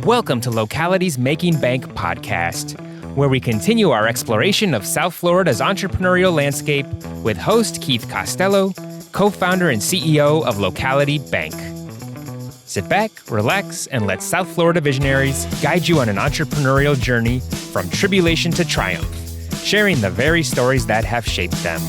Welcome to Locality's Making Bank podcast, where we continue our exploration of South Florida's entrepreneurial landscape with host Keith Costello, co-founder and CEO of Locality Bank. Sit back, relax, and let South Florida visionaries guide you on an entrepreneurial journey from tribulation to triumph, sharing the very stories that have shaped them.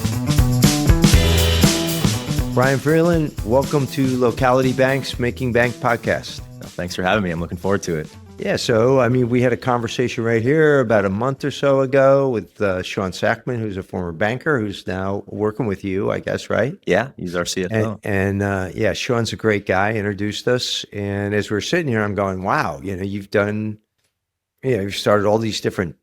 Bryan Vreeland, welcome to Locality Bank's Making Bank podcast. Thanks for having me. I'm looking forward to it. Yeah, so, we had a conversation right here about a month or so ago with Sean Sackman, who's a former banker who's now working with you, I guess, right? Yeah, he's our CFO. And Sean's a great guy, introduced us. And as we're sitting here, I'm going, wow, you've started all these different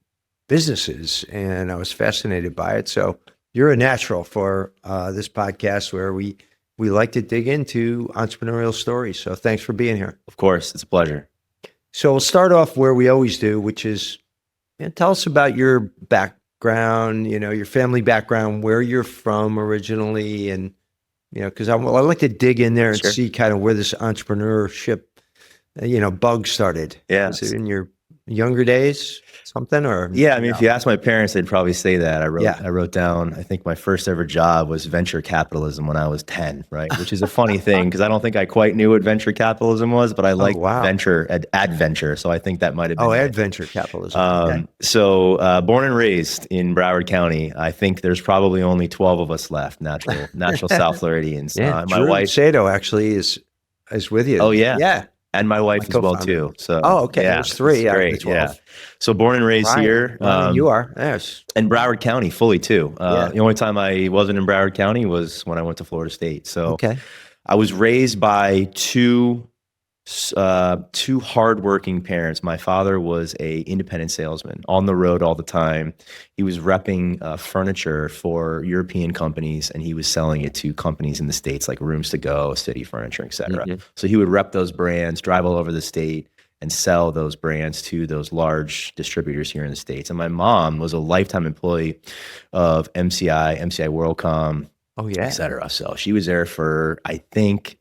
businesses, and I was fascinated by it. So you're a natural for this podcast where we like to dig into entrepreneurial stories. So thanks for being here. Of course, it's a pleasure. So we'll start off where we always do, which is, tell us about your background, your family background, where you're from originally, and, because I like to dig in there and see kind of where this entrepreneurship, bug started. Yeah. Was it in your younger days, something, or? Yeah, if you ask my parents, they'd probably say that. I wrote down, I think my first ever job was venture capitalism when I was 10, right? Which is a funny thing because I don't think I quite knew what venture capitalism was, but I liked venture, adventure. So I think that might have been adventure capitalism. So born and raised in Broward County, I think there's probably only 12 of us left, natural South Floridians. Yeah, my wife Sato actually is with you. Oh yeah. Yeah. And my wife as well too. So okay. Yeah, There's three out of the 12. Yeah. So born and raised here. You are, yes. And Broward County fully too. The only time I wasn't in Broward County was when I went to Florida State. So I was raised by two hardworking parents. My father was a independent salesman on the road all the time. He was repping furniture for European companies, and he was selling it to companies in the States like Rooms to Go, City Furniture, et cetera. Mm-hmm. So he would rep those brands, drive all over the state, and sell those brands to those large distributors here in the States. And my mom was a lifetime employee of MCI WorldCom, et cetera. So she was there for, I think,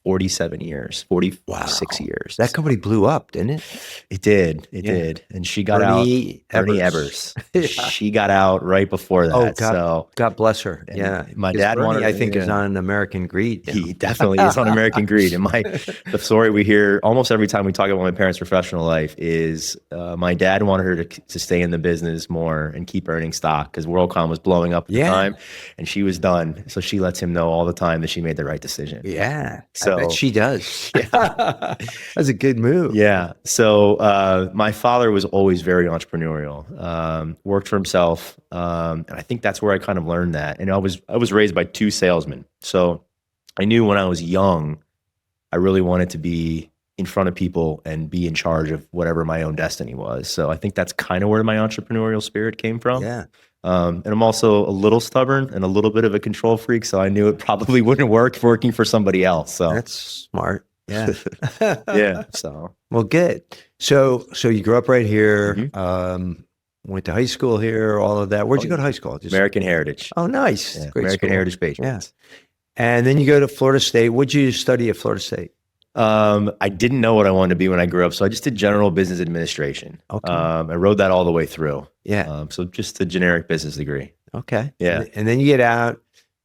47 years, 46 years. That company blew up, didn't it? It did. It did. And she got Bernie Evers. She got out right before that. God bless her. Yeah. My dad wanted, I think, is on American Greed. He definitely is on American Greed. And the story we hear almost every time we talk about my parents' professional life is my dad wanted her to stay in the business more and keep earning stock because WorldCom was blowing up at the time and she was done. So she lets him know all the time that she made the right decision. Yeah. So, I bet she does. That's a good move. Yeah. So my father was always very entrepreneurial, worked for himself. And I think that's where I kind of learned that. And I was raised by two salesmen. So I knew when I was young, I really wanted to be in front of people and be in charge of whatever my own destiny was. So I think that's kind of where my entrepreneurial spirit came from. Yeah. And I'm also a little stubborn and a little bit of a control freak, so I knew it probably wouldn't work working for somebody else. So that's smart. Yeah. Yeah. So good. So you grew up right here, went to high school here, all of that. Where'd you go to high school? American Heritage. Oh, nice. Yeah, Great American school. Heritage Patriots. Yeah. And then you go to Florida State. What'd you study at Florida State? I didn't know what I wanted to be when I grew up, so I just did general business administration. Okay. I rode that all the way through. Yeah. So just a generic business degree. Okay. Yeah. And then you get out,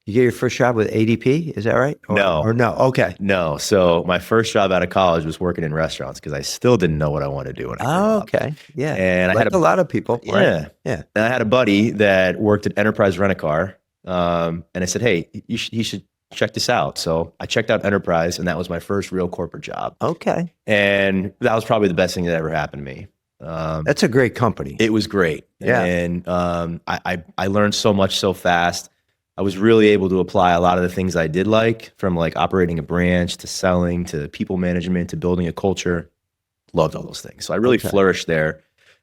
you get your first job with ADP, is that right? No. Okay. No. So my first job out of college was working in restaurants because I still didn't know what I wanted to do when I grew up. Okay. Yeah. And I had a lot of people. Yeah. Right? Yeah. And I had a buddy that worked at Enterprise Rent-A-Car. And I said, hey, he should check this out. So I checked out Enterprise, and that was my first real corporate job. Okay. And that was probably the best thing that ever happened to me. That's a great company. It was great. Yeah. And I learned so much so fast. I was really able to apply a lot of the things I did like, from like operating a branch to selling to people management to building a culture. Loved all those things. So I really flourished there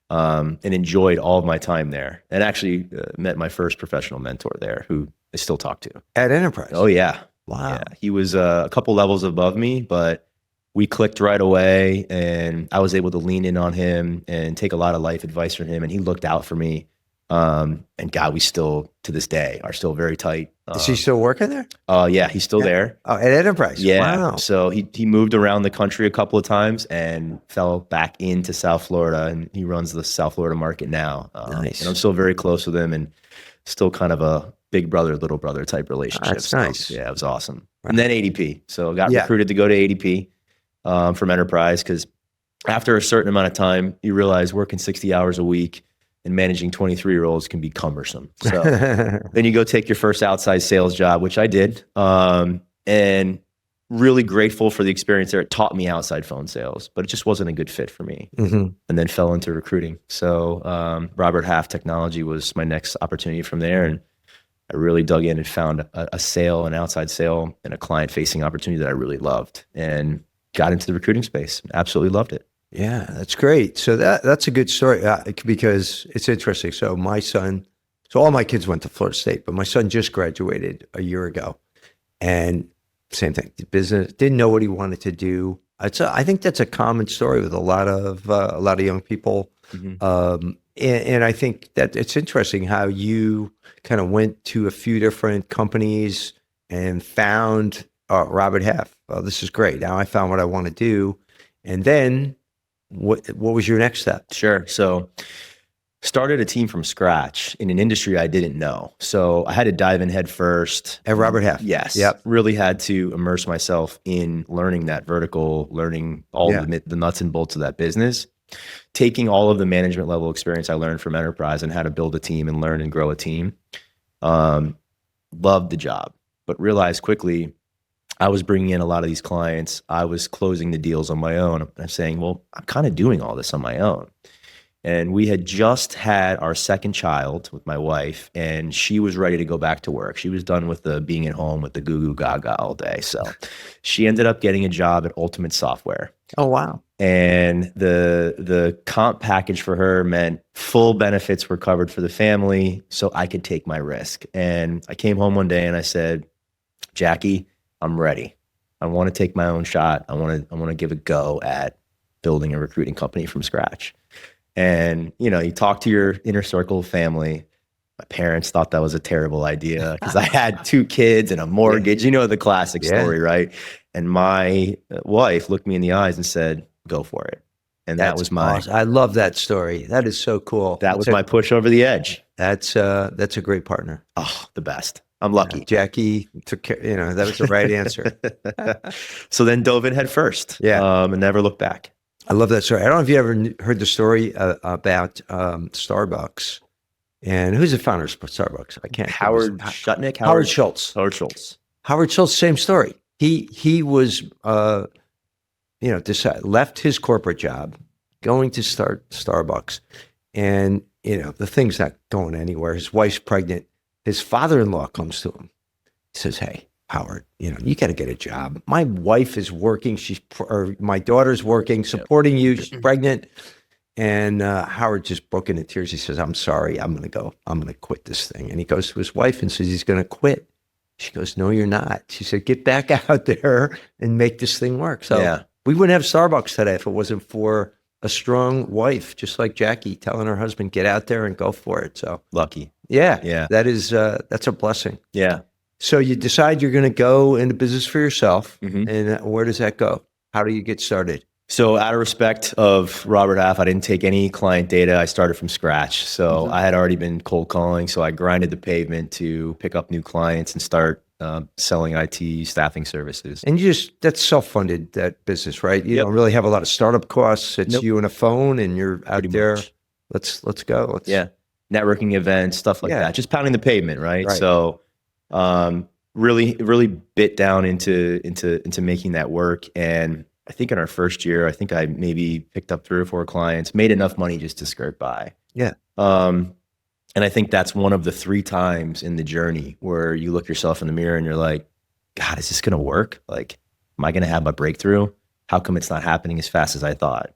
and enjoyed all of my time there. And actually met my first professional mentor there who I still talk to. At Enterprise? Oh, yeah. Wow. Yeah. He was a couple levels above me, but we clicked right away, and I was able to lean in on him and take a lot of life advice from him. And he looked out for me And God, we still, to this day, are still very tight. Is he still working there? Yeah, he's still there. Oh, at Enterprise. Yeah. Wow. So he moved around the country a couple of times and fell back into South Florida, and he runs the South Florida market now. Nice. And I'm still very close with him, and still kind of a big brother, little brother type relationship. That's nice. Yeah, it was awesome. Right. And then ADP. So I got recruited to go to ADP from Enterprise, because after a certain amount of time, you realize working 60 hours a week and managing 23-year-olds can be cumbersome. So then you go take your first outside sales job, which I did. And really grateful for the experience there. It taught me outside phone sales, but it just wasn't a good fit for me. And then fell into recruiting. So Robert Half Technology was my next opportunity from there. And I really dug in and found a sale, an outside sale, and a client-facing opportunity that I really loved, and got into the recruiting space. Absolutely loved it. Yeah, that's great. So that's a good story because it's interesting. So all my kids went to Florida State, but my son just graduated a year ago, and same thing. Business, didn't know what he wanted to do. I think that's a common story with a lot of young people. And I think that it's interesting how you kind of went to a few different companies and found Robert Half. Oh, this is great. Now I found what I want to do. And then what was your next step? Sure. So started a team from scratch in an industry I didn't know. So I had to dive in head first. At Robert Half? Yes. Yep. Really had to immerse myself in learning that vertical, learning all the nuts and bolts of that business, taking all of the management level experience I learned from Enterprise and how to build a team and learn and grow a team. Loved the job, but realized quickly I was bringing in a lot of these clients. I was closing the deals on my own. I'm saying, well, I'm kind of doing all this on my own. And we had just had our second child with my wife, and she was ready to go back to work. She was done with the being at home with the goo goo gaga all day. So she ended up getting a job at Ultimate Software. Oh, wow. And the comp package for her meant full benefits were covered for the family, so I could take my risk. And I came home one day and I said, Jackie, I'm ready. I want to take my own shot. I want to give a go at building a recruiting company from scratch. And, you talk to your inner circle of family. My parents thought that was a terrible idea because I had 2 kids and a mortgage, the classic story, right? And my wife looked me in the eyes and said, go for it. And that was my, awesome. I love that story. That is so cool. That was my push over the edge. That's a great partner. Oh, the best. I'm lucky. Jackie took care, that was the right answer. So then dove in head first. And never looked back. I love that story. I don't know if you ever heard the story about Starbucks. And who's the founder of Starbucks? I can't. Howard Schultz. Howard Schultz. Howard Schultz. Howard Schultz, same story. He was, left his corporate job, going to start Starbucks. And, the thing's not going anywhere. His wife's pregnant. His father-in-law comes to him. He says, hey, Howard, you got to get a job. My wife is working. My daughter's working, supporting you. She's pregnant. And Howard just broke into tears. He says, I'm sorry. I'm going to quit this thing. And he goes to his wife and says, he's going to quit. She goes, no, you're not. She said, get back out there and make this thing work. So we wouldn't have Starbucks today if it wasn't for a strong wife, just like Jackie, telling her husband, get out there and go for it. So lucky. Yeah. That's a blessing. Yeah. So you decide you're going to go into business for yourself. And where does that go? How do you get started? So out of respect of Robert Half, I didn't take any client data. I started from scratch. So I had already been cold calling. So I grinded the pavement to pick up new clients and start selling IT staffing services. And that's self-funded, that business, right? You don't really have a lot of startup costs. It's you and a phone and you're out Pretty there. much. Let's go. Networking events, stuff like that. Just pounding the pavement, right? So really bit down into making that work. And I think in our first year, I maybe picked up 3 or 4 clients, made enough money just to skirt by. And I think that's one of the 3 times in the journey where you look yourself in the mirror and you're like, God, is this going to work? Like, am I going to have my breakthrough? How come it's not happening as fast as I thought?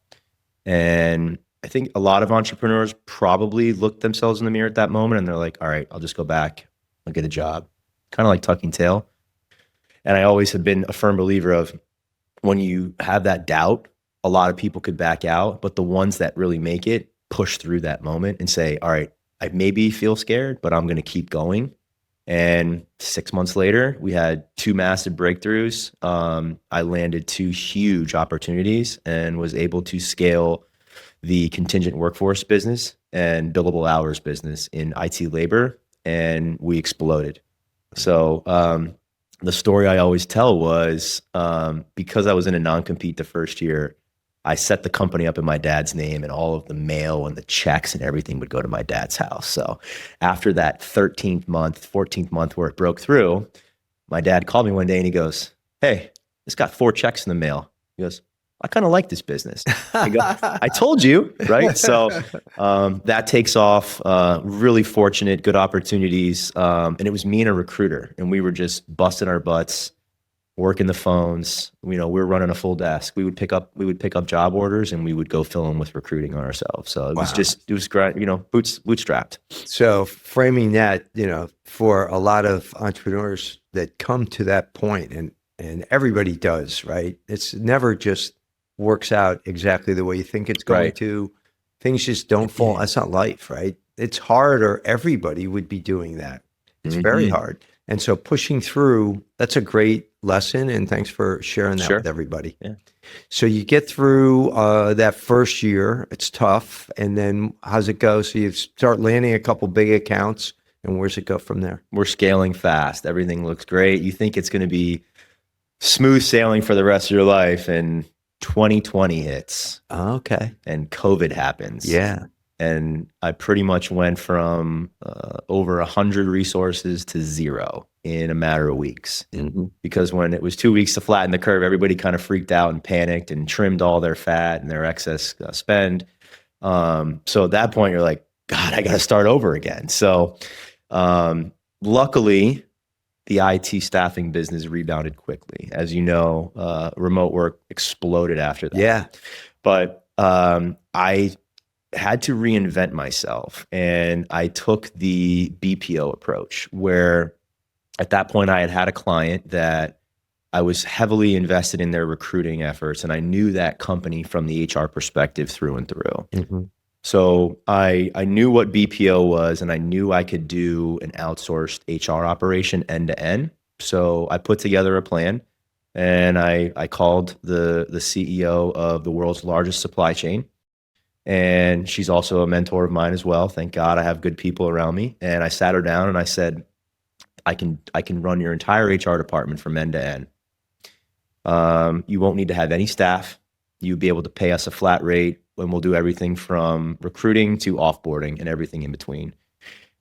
And I think a lot of entrepreneurs probably look themselves in the mirror at that moment and they're like, all right, I'll just go back. I'll get a job. Kind of like tucking tail. And I always have been a firm believer of when you have that doubt, a lot of people could back out, but the ones that really make it push through that moment and say, all right, I maybe feel scared, but I'm going to keep going. And 6 months later, we had 2 massive breakthroughs. I landed 2 huge opportunities and was able to scale the contingent workforce business and billable hours business in IT labor, and we exploded. So the story I always tell was because I was in a non-compete the first year, I set the company up in my dad's name, and all of the mail and the checks and everything would go to my dad's house. So after that 13th month, 14th month where it broke through, my dad called me one day and he goes, "Hey, it's got 4 checks in the mail." He goes, "I kind of like this business." I go, "I told you," right? So that takes off, really fortunate, good opportunities. And it was me and a recruiter, and we were just busting our butts, working the phones. We were running a full desk. We would pick up job orders, and we would go fill them with recruiting on ourselves. So it was great, bootstrapped. So framing that, for a lot of entrepreneurs that come to that point, and everybody does, right? It's never just works out exactly the way you think it's going to. Things just don't fall. That's not life, right? It's hard, or everybody would be doing that. It's very hard. And so pushing through, that's a great lesson. And thanks for sharing that with everybody. Yeah. So you get through that first year, it's tough. And then how's it go? So you start landing a couple big accounts, and where's it go from there? We're scaling fast. Everything looks great. You think it's going to be smooth sailing for the rest of your life, and 2020 hits. Okay. And COVID happens. Yeah. And I pretty much went from over 100 resources to 0 in a matter of weeks. Mm-hmm. Because when it was 2 weeks to flatten the curve, everybody kind of freaked out and panicked and trimmed all their fat and their excess spend. So at that point, you're like, God, I got to start over again. So luckily, the IT staffing business rebounded quickly. As you know, remote work exploded after that. Yeah. But I had to reinvent myself, and I took the BPO approach, where at that point I had a client that I was heavily invested in their recruiting efforts, and I knew that company from the HR perspective through and through. Mm-hmm. So I knew what BPO was, and I knew I could do an outsourced HR operation end to end. So I put together a plan, and I called the CEO of the world's largest supply chain. And she's also a mentor of mine as well. Thank God I have good people around me. And I sat her down and I said, I can run your entire HR department from end to end. You won't need to have any staff. You'll be able to pay us a flat rate, and we'll do everything from recruiting to offboarding and everything in between.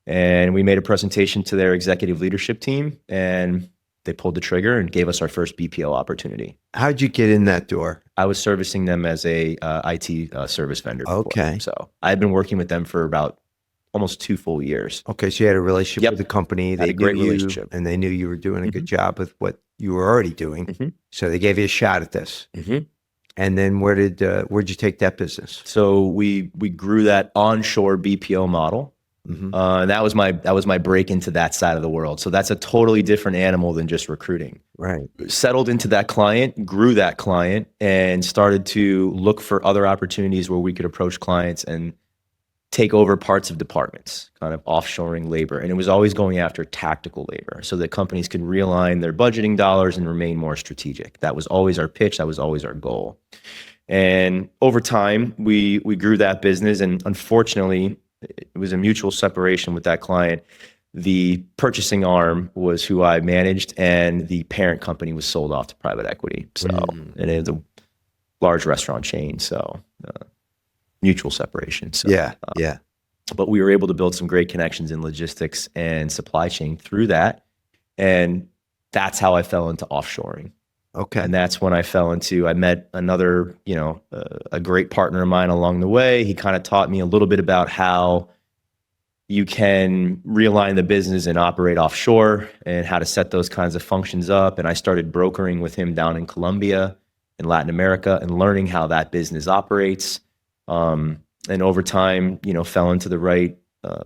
And we made a presentation to their executive leadership team, and they pulled the trigger and gave us our first BPO opportunity. How'd you get in that door? I was servicing them as a IT service vendor before. Okay. So I had been working with them for about almost 2 full years. Okay. So you had a relationship with the company. They had a great relationship. And they knew you were doing a good job with what you were already doing. Mm-hmm. So they gave you a shot at this. Mm-hmm. And then where'd you take that business? So we grew that onshore BPO model. Mm-hmm. And that was my break into that side of the world. So that's a totally different animal than just recruiting. Right. Settled into that client, grew that client, and started to look for other opportunities where we could approach clients and take over parts of departments, kind of offshoring labor. And it was always going after tactical labor so that companies could realign their budgeting dollars and remain more strategic. That was always our pitch. That was always our goal. And over time, we grew that business. And unfortunately, it was a mutual separation with that client. The purchasing arm was who I managed, and the parent company was sold off to private equity. So, and it was a large restaurant chain. So, mutual separation. So, yeah. But we were able to build some great connections in logistics and supply chain through that. And that's how I fell into offshoring. Okay. And that's when I met another, a great partner of mine along the way. He kind of taught me a little bit about how you can realign the business and operate offshore and how to set those kinds of functions up. And I started brokering with him down in Colombia in Latin America and learning how that business operates. And over time, fell into the right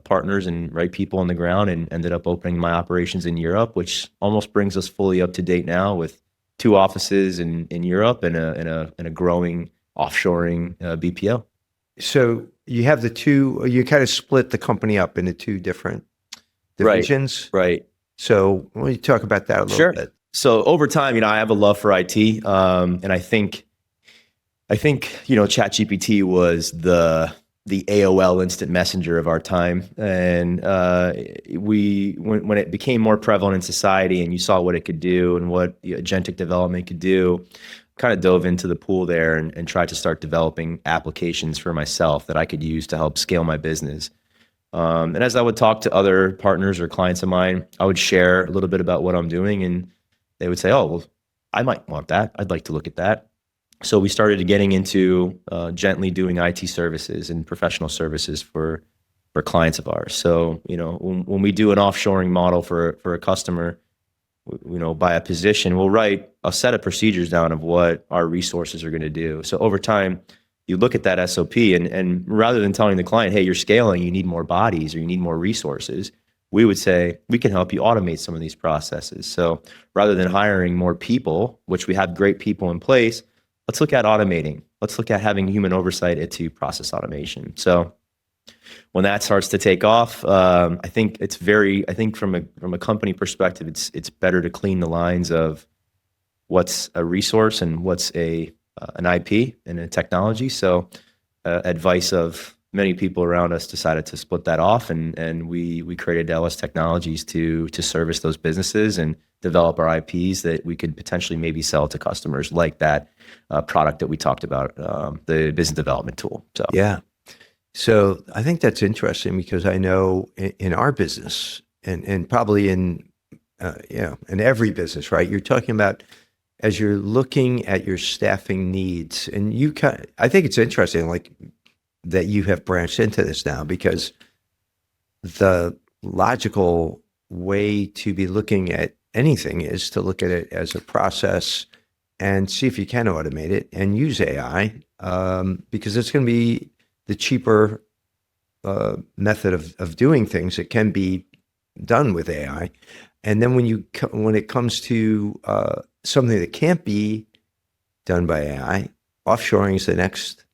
partners and right people on the ground, and ended up opening my operations in Europe, which almost brings us fully up to date now with 2 offices in Europe and a growing offshoring BPO. So you have the two, you kind of split the company up into two different divisions. Right. So why don't you talk about that a little bit? So over time, I have a love for IT. And I think, ChatGPT was the AOL instant messenger of our time. And when it became more prevalent in society and you saw what it could do and what agentic development could do, kind of dove into the pool there and tried to start developing applications for myself that I could use to help scale my business. And as I would talk to other partners or clients of mine, I would share a little bit about what I'm doing, and they would say, "Oh, well, I might want that. I'd like to look at that." So we started getting into gently doing IT services and professional services for clients of ours. So when we do an offshoring model for a customer, by a position, we'll write a set of procedures down of what our resources are going to do. So over time, you look at that SOP and rather than telling the client, hey, you're scaling, you need more bodies or you need more resources, we would say, we can help you automate some of these processes. So rather than hiring more people, which we have great people in place, let's look at automating. Let's look at having human oversight into process automation. So when that starts to take off, I think from a company perspective, it's better to clean the lines of what's a resource and what's an IP and a technology. So advice of many people around us decided to split that off, and we created LS Technologies to service those businesses and develop our IPs that we could potentially maybe sell to customers, like that product that we talked about, the business development tool. So yeah. So I think that's interesting because I know in our business and probably in every business, right? You're talking about as you're looking at your staffing needs, and I think it's interesting, like that you have branched into this now, because the logical way to be looking at anything is to look at it as a process and see if you can automate it and use AI, because it's going to be the cheaper method of doing things. It can be done with AI. And then when it comes to something that can't be done by AI, offshoring is the next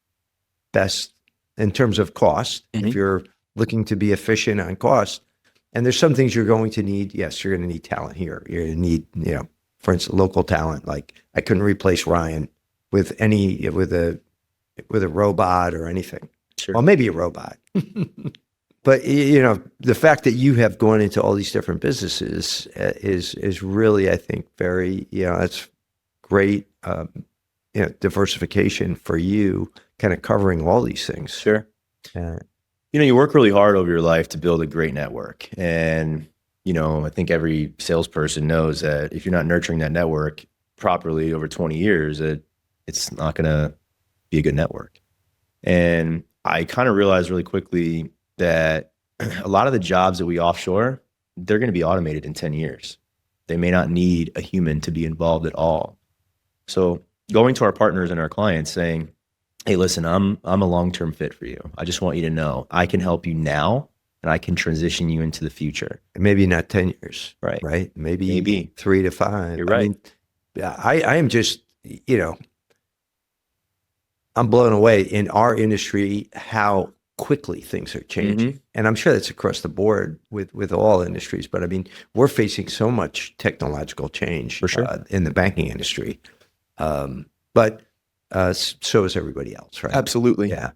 best in terms of cost. Mm-hmm. If you're looking to be efficient on cost, and there's some things you're going to need. Yes, you're going to need talent here. You're going to need, for instance, local talent. Like I couldn't replace Ryan with a robot or anything. Sure. Well, maybe a robot. But the fact that you have gone into all these different businesses is really, I think, very, that's great, diversification for you, kind of covering all these things. Sure. You work really hard over your life to build a great network, and I think every salesperson knows that if you're not nurturing that network properly over 20 years, it's not going to be a good network. And I kind of realized really quickly that a lot of the jobs that we offshore, they're going to be automated in 10 years. They may not need a human to be involved at all. So going to our partners and our clients saying, hey, listen, I'm a long-term fit for you. I just want you to know I can help you now and I can transition you into the future. Maybe not 10 years. Right. Maybe 3 to 5. You're right. I am just, I'm blown away in our industry how quickly things are changing. Mm-hmm. And I'm sure that's across the board with all industries. But we're facing so much technological change for sure. In the banking industry. But so is everybody else, right? Absolutely. Yeah.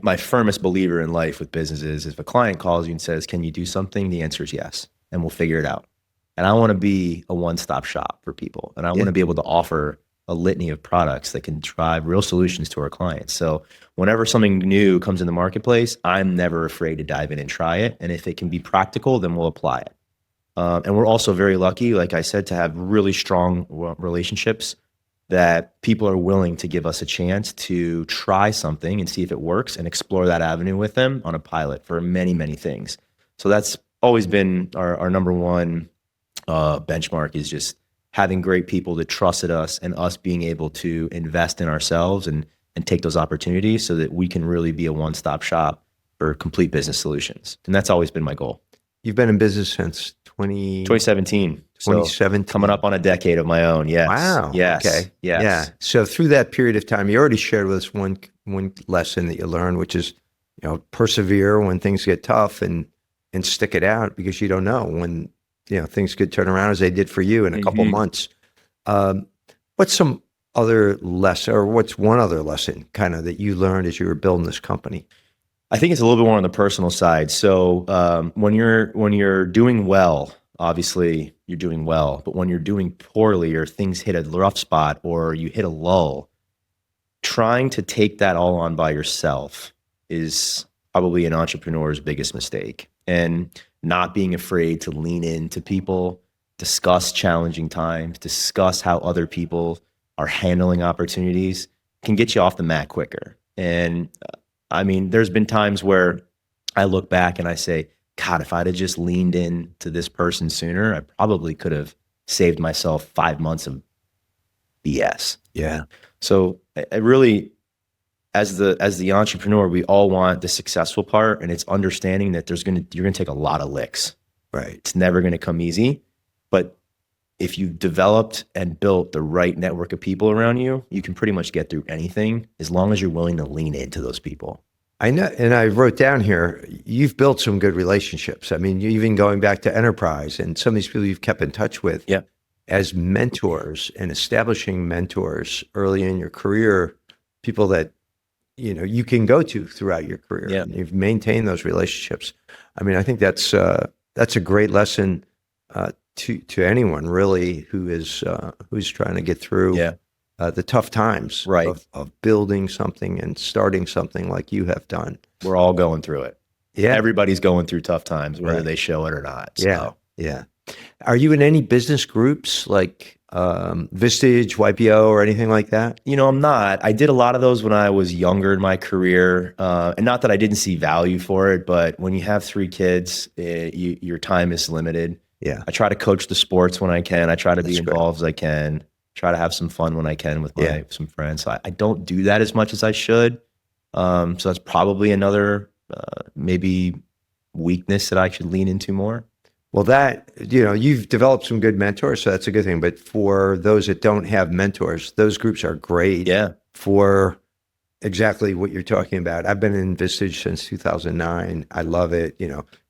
My firmest believer in life with businesses is if a client calls you and says, can you do something? The answer is yes. And we'll figure it out. And I want to be a one-stop shop for people. And I want to be able to offer a litany of products that can drive real solutions to our clients. So whenever something new comes in the marketplace, I'm never afraid to dive in and try it. And if it can be practical, then we'll apply it. And we're also very lucky, like I said, to have really strong relationships that people are willing to give us a chance to try something and see if it works and explore that avenue with them on a pilot for many, many things. So that's always been our number one benchmark, is just having great people that trusted us and us being able to invest in ourselves and take those opportunities so that we can really be a one-stop shop for complete business solutions. And that's always been my goal. You've been in business since 2017. 2017. So coming up on a decade of my own. Yes. Wow. Yes. Okay. Yes. Yeah. So through that period of time, you already shared with us one lesson that you learned, which is persevere when things get tough and stick it out, because you don't know when, things could turn around as they did for you in a couple months. What's some other lesson, or what's one other lesson kind of that you learned as you were building this company? I think it's a little bit more on the personal side. So when you're doing well, obviously you're doing well, but when you're doing poorly or things hit a rough spot or you hit a lull, trying to take that all on by yourself is probably an entrepreneur's biggest mistake. And not being afraid to lean into people, discuss challenging times, discuss how other people are handling opportunities can get you off the mat quicker. And I mean, there's been times where I look back and I say, God, if I'd have just leaned in to this person sooner, I probably could have saved myself 5 months of BS. Yeah. So I really, as the entrepreneur, we all want the successful part, and it's understanding that you're gonna take a lot of licks. Right. It's never gonna come easy, but if you've developed and built the right network of people around you, you can pretty much get through anything as long as you're willing to lean into those people. I know, and I wrote down here, you've built some good relationships. I mean, even going back to enterprise and some of these people you've kept in touch with as mentors and establishing mentors early in your career, people that, you can go to throughout your career. Yeah. And you've maintained those relationships. I mean, I think that's a great lesson to anyone really who's trying to get through the tough times of building something and starting something like you have done. We're all going through it. Yeah. Everybody's going through tough times, whether they show it or not. So. Yeah. Are you in any business groups like Vistage, YPO, or anything like that? I'm not. I did a lot of those when I was younger in my career. And not that I didn't see value for it, but when you have 3 kids, your time is limited. Yeah. I try to coach the sports when I can. I try to be involved as I can. Try to have some fun when I can with some friends. So I don't do that as much as I should. So that's probably another maybe weakness that I should lean into more. Well, that, you've developed some good mentors, so that's a good thing. But for those that don't have mentors, those groups are great for exactly what you're talking about. I've been in Vistage since 2009. I love it.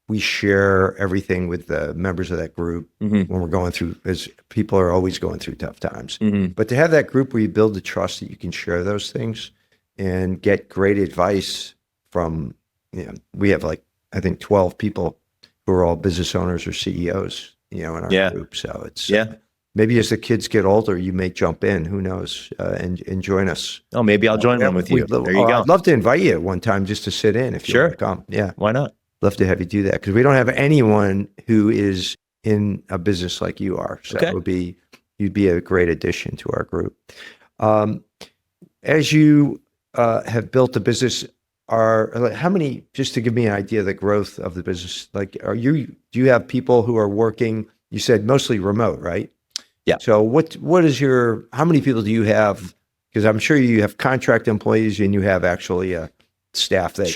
We share everything with the members of that group when we're going through, as people are always going through tough times. But to have that group where you build the trust that you can share those things and get great advice from, we have I think 12 people who are all business owners or CEOs, in our group. So it's, maybe as the kids get older, you may jump in, who knows, and join us. Oh, maybe I'll join one with you. There you go. I'd love to invite you one time just to sit in if you want to come. Yeah. Why not? Love to have you do that, because we don't have anyone who is in a business like you are. So you'd be a great addition to our group. As you have built the business, how many, just to give me an idea of the growth of the business, do you have people who are working, you said mostly remote, right? Yeah. So how many people do you have? Because I'm sure you have contract employees and you have actually staff that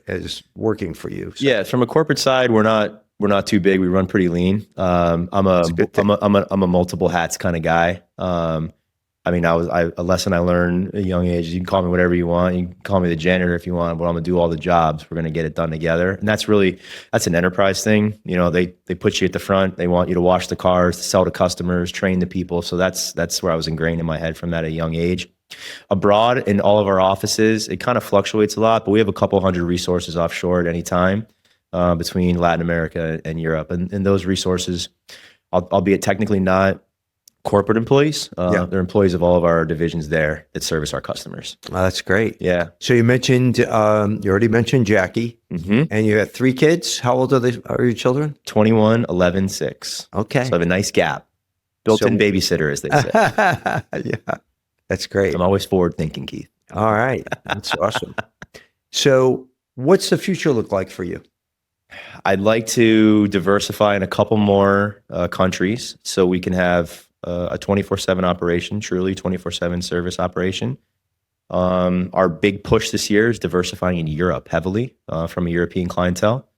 is working for you. So. Yeah, from a corporate side, we're not too big. We run pretty lean. I'm a multiple hats kind of guy. I mean, a lesson I learned at a young age. You can call me whatever you want. You can call me the janitor if you want, but I'm gonna do all the jobs. We're gonna get it done together, and that's an enterprise thing. They put you at the front. They want you to wash the cars, to sell to customers, train the people. So that's where I was ingrained in my head from that at a young age. Abroad, in all of our offices, it kind of fluctuates a lot, but we have a couple hundred resources offshore at any time between Latin America and Europe. And those resources, albeit technically not corporate employees, they're employees of all of our divisions there that service our customers. Oh, that's great. Yeah. So you mentioned, you already mentioned Jackie, and you have 3 kids. How old are your children? 21, 11, 6. Okay. So I have a nice gap. Built-in babysitter, as they say. Yeah. That's great. I'm always forward thinking, Keith. All right. That's awesome. So what's the future look like for you? I'd like to diversify in a couple more countries so we can have a 24/7 operation, truly 24/7 service operation. Our big push this year is diversifying in Europe heavily from a European clientele.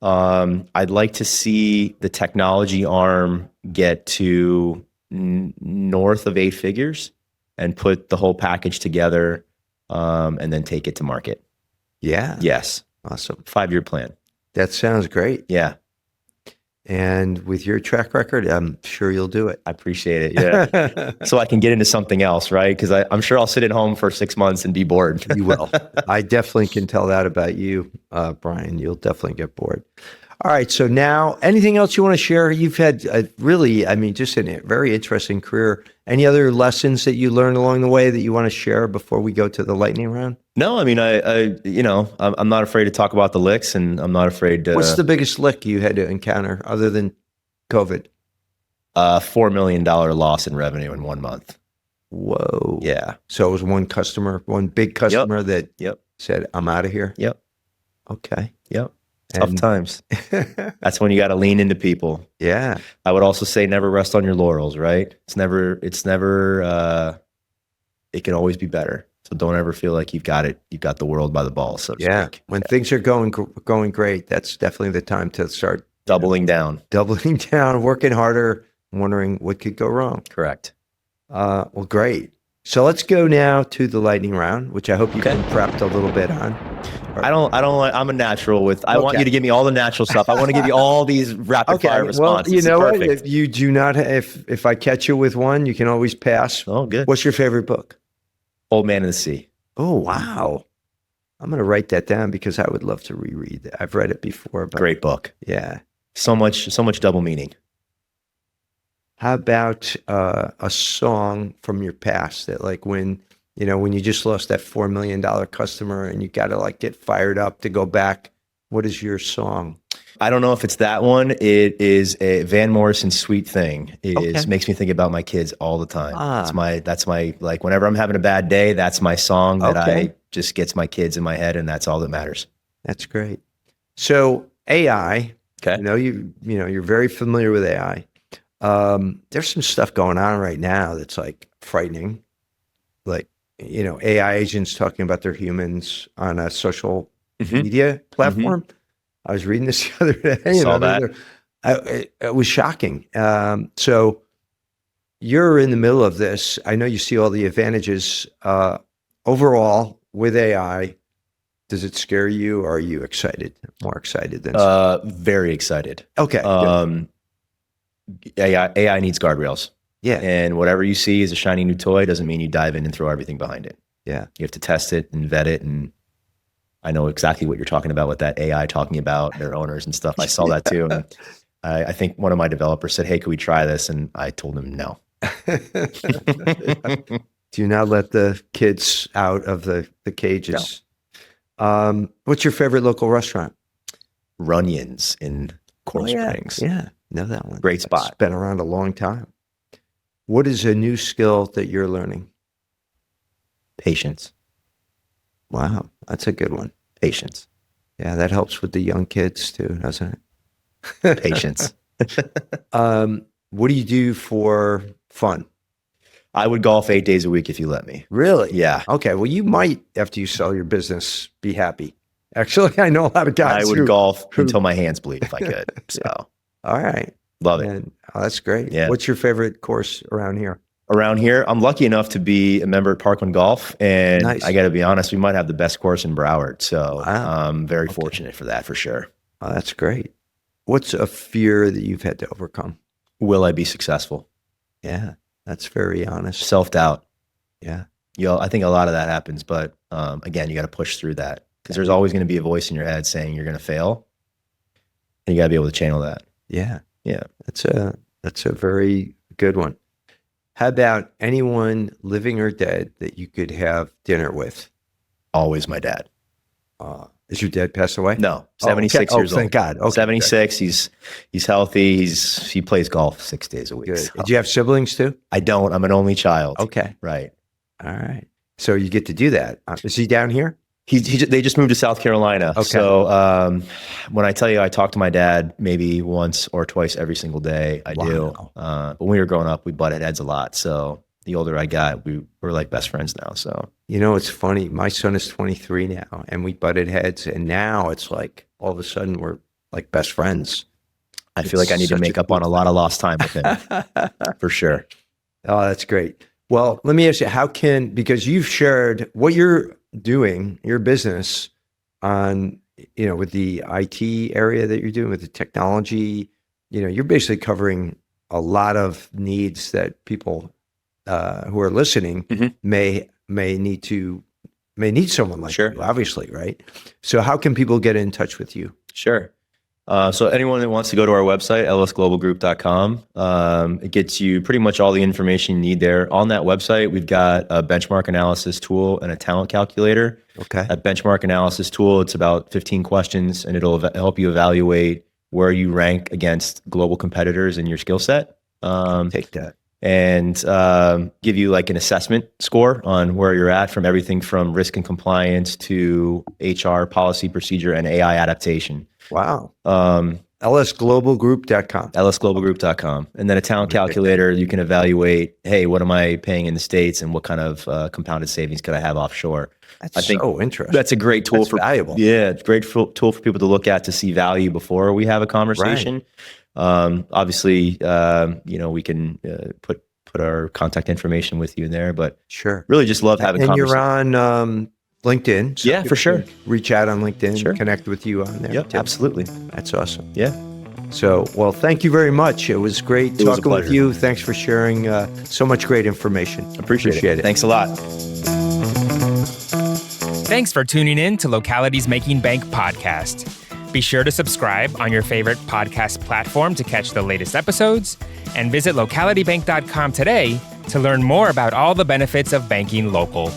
I'd like to see the technology arm get to north of 8 figures and put the whole package together and then take it to market. Yeah. Yes. Awesome. 5-year plan. That sounds great. Yeah. And with your track record, I'm sure you'll do it. I appreciate it. Yeah. So I can get into something else, right? Because I'm sure I'll sit at home for 6 months and be bored. You will. I definitely can tell that about you, Bryan. You'll definitely get bored. All right. So now, anything else you want to share? You've had really, I mean, just a very interesting career. Any other lessons that you learned along the way that you want to share before we go to the lightning round? No, I mean, I'm not afraid to talk about the licks, and I'm not afraid to. What's the biggest lick you had to encounter other than COVID? $4 million loss in revenue in 1 month. Whoa. Yeah. So it was one customer, one big customer that said, I'm out of here? Yep. Okay. Yep. Tough times. That's when you got to lean into people. Yeah. I would also say never rest on your laurels, right? It can always be better. So don't ever feel like you've got the world by the balls, so to speak. When things are going great, that's definitely the time to start doubling down, working harder, wondering what could go wrong. Correct. Well, great. So let's go now to the lightning round, which I hope you've been prepped a little bit on. I'm a natural with, I want you to give me all the natural stuff. I want to give you all these rapid fire responses. Well, you know what? If you do not, if I catch you with one, you can always pass. Oh, good. What's your favorite book? Old Man in the Sea. Oh, wow. I'm going to write that down because I would love to reread that. I've read it before. But great book. Yeah. So much double meaning. How about a song from your past that, like, when you just lost that $4 million customer and you got to like get fired up to go back? What is your song? I don't know if it's that one. It is a Van Morrison's Sweet Thing. Makes me think about my kids all the time. That's my like, whenever I'm having a bad day, that's my song that I just gets my kids in my head, and that's all that matters. That's great. So AI, okay. You're very familiar with AI. There's some stuff going on right now that's like frightening. Like, AI agents talking about their humans on a social media platform. I was reading this the other day. Saw that. It was shocking. So you're in the middle of this. I know you see all the advantages overall with AI. Does it scare you, or are you excited? More excited than very excited. Okay. AI needs guardrails. Yeah. And whatever you see as a shiny new toy doesn't mean you dive in and throw everything behind it. Yeah. You have to test it and vet it. And I know exactly what you're talking about with that AI talking about their owners and stuff. I saw that too. And I think one of my developers said, hey, could we try this? And I told him no. Do not let the kids out of the cages. No. What's your favorite local restaurant? Runyon's in Coral Springs. Yeah, know that one. Great spot. It's been around a long time. What is a new skill that you're learning? Patience. Wow, that's a good one. Patience. Yeah, that helps with the young kids too, doesn't it? Patience. What do you do for fun? I would golf 8 days a week if you let me. Really? Yeah. Okay. Well, you might, after you sell your business, be happy. Actually, I know a lot of guys. I would golf until my hands bleed if I could. So, all right. Love it. Oh, that's great. Yeah. What's your favorite course around here? Around here, I'm lucky enough to be a member at Parkland Golf, and nice. I got to be honest, we might have the best course in Broward. So I'm very fortunate for that, for sure. Oh, that's great. What's a fear that you've had to overcome? Will I be successful? Yeah, that's very honest. Self-doubt. Yeah. I think a lot of that happens, but again, you got to push through that because there's always going to be a voice in your head saying you're going to fail, and you got to be able to channel that. Yeah. Yeah. That's a very good one. How about anyone living or dead that you could have dinner with? Always my dad. Is your dad passed away? No, 76 years old. Thank God. Okay, 76. Good. He's healthy. He plays golf 6 days a week. Good. So. Did you have siblings too? I don't. I'm an only child. Okay. Right. All right. So you get to do that. Is he down here? They just moved to South Carolina. Okay. So when I tell you I talk to my dad maybe once or twice every single day, I do. But when we were growing up, we butted heads a lot. So the older I got, we're like best friends now. So it's funny. My son is 23 now, and we butted heads, and now it's like all of a sudden we're like best friends. I feel like I need to make up on a lot of lost time with him, for sure. Oh, that's great. Well, let me ask you, because you've shared what you're doing, your business, on, with the IT area that you're doing with the technology, you're basically covering a lot of needs that people who are listening may need someone like Sure. you, obviously, right? So how can people get in touch with you? Sure. So anyone that wants to go to our website, lsglobalgroup.com, it gets you pretty much all the information you need there. On that website, we've got a benchmark analysis tool and a talent calculator. Okay. That benchmark analysis tool, it's about 15 questions, and it'll help you evaluate where you rank against global competitors in your skill set. Take that. And give you like an assessment score on where you're at, from everything from risk and compliance to HR, policy, procedure, and AI adaptation. Wow. lsglobalgroup.com. lsglobalgroup.com. And then a talent calculator, you can evaluate, hey, what am I paying in the States and what kind of compounded savings could I have offshore? That's I think so interesting. that's a great tool valuable. Yeah, it's a great tool for people to look at to see value before we have a conversation. Right. Obviously, we can put our contact information with you in there, but sure, really just love having conversations. And you're on LinkedIn. So yeah, for sure. Reach out on LinkedIn, sure. Connect with you on there. Yep, too. Absolutely. That's awesome. Yeah. So, well, thank you very much. It was great talking with you. Thanks for sharing so much great information. Appreciate it. Thanks a lot. Thanks for tuning in to Locality's Making Bank podcast. Be sure to subscribe on your favorite podcast platform to catch the latest episodes, and visit localitybank.com today to learn more about all the benefits of banking local.